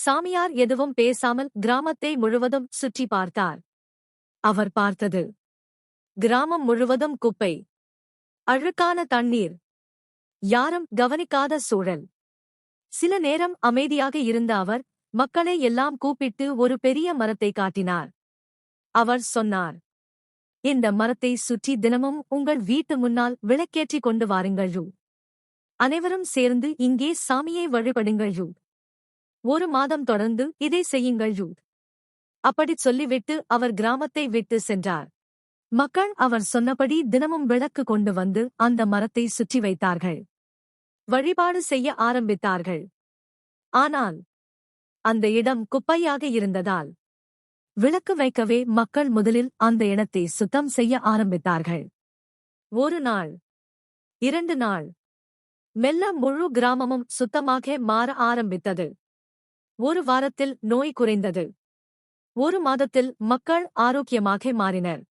சாமியார் எதுவும் பேசாமல் கிராமத்தை முழுவதும் சுற்றி பார்த்தார். அவர் பார்த்தது கிராமம் முழுவதும் குப்பை, அழுக்கான தண்ணீர், யாரும் கவனிக்காத சூழல். சில நேரம் அமைதியாக இருந்த அவர் மக்களை எல்லாம் கூப்பிட்டு ஒரு பெரிய மரத்தை காட்டினார். அவர் சொன்னார், இந்த மரத்தை சுற்றி தினமும் உங்கள் வீட்டு முன்னால் விளக்கேற்றிக் கொண்டு வாருங்கள். அனைவரும் சேர்ந்து இங்கே சாமியை வழிபடுங்கள். 1 மாதம் தொடர்ந்து இதை செய்யுங்கள். அப்படிச் சொல்லிவிட்டு அவர் கிராமத்தை விட்டு சென்றார். மக்கள் அவர் சொன்னபடி தினமும் விளக்கு கொண்டு வந்து அந்த மரத்தை சுற்றி வைத்தார்கள். வழிபாடு செய்ய ஆரம்பித்தார்கள். ஆனால் அந்த இடம் குப்பையாக இருந்ததால் விளக்கு வைக்கவே மக்கள் முதலில் அந்த இடத்தை சுத்தம் செய்ய ஆரம்பித்தார்கள். 1 நாள், 2 நாள், மெல்ல முழு கிராமமும் சுத்தமாக மாற ஆரம்பித்தது. 1 வாரத்தில் நோய் குறைந்தது. 1 மாதத்தில் மக்கள் ஆரோக்கியமாக மாறினர்.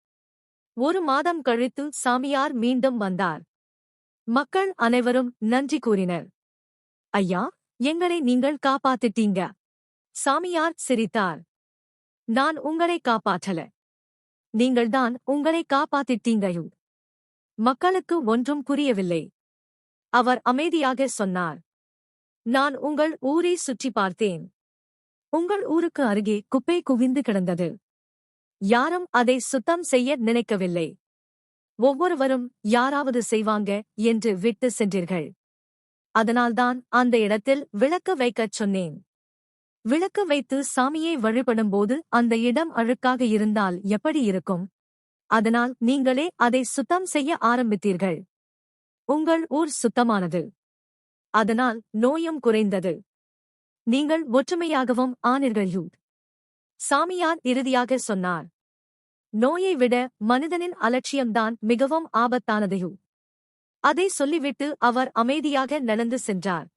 1 மாதம் கழித்து சாமியார் மீண்டும் வந்தார். மக்கள் அனைவரும் நன்றி கூறினர். ஐயா, எங்களை நீங்கள் காப்பாத்திட்டீங்க. சாமியார் சிரித்தார். நான் உங்களை காப்பாற்றல, நீங்கள்தான் உங்களை காப்பாத்திட்டீங்க. மக்களுக்கு ஒன்றும் புரியவில்லை. அவர் அமைதியாக சொன்னார், நான் உங்கள் ஊரை சுற்றி பார்த்தேன். உங்கள் ஊருக்கு அருகே குப்பை குவிந்து கிடந்தது. யாரும் அதை சுத்தம் செய்ய நினைக்கவில்லை. ஒவ்வொருவரும் யாராவது செய்வாங்க என்று விட்டு சென்றீர்கள். அதனால்தான் அந்த இடத்தில் விளக்கு வைக்கச் சொன்னேன். விளக்கு வைத்து சாமியை வழிபடும்போது அந்த இடம் அழுக்காக இருந்தால் எப்படி இருக்கும்? அதனால் நீங்களே அதை சுத்தம் செய்ய ஆரம்பித்தீர்கள். உங்கள் ஊர் சுத்தமானது. அதனால் நோயும் குறைந்தது. நீங்கள் ஒற்றுமையாகவும் ஆனீர்கள். சாமியார் இறுதியாக சொன்னார், நோயை விட மனிதனின் அலட்சியம்தான் மிகவும் ஆபத்தானது. அதை சொல்லிவிட்டு அவர் அமைதியாக நடந்து சென்றார்.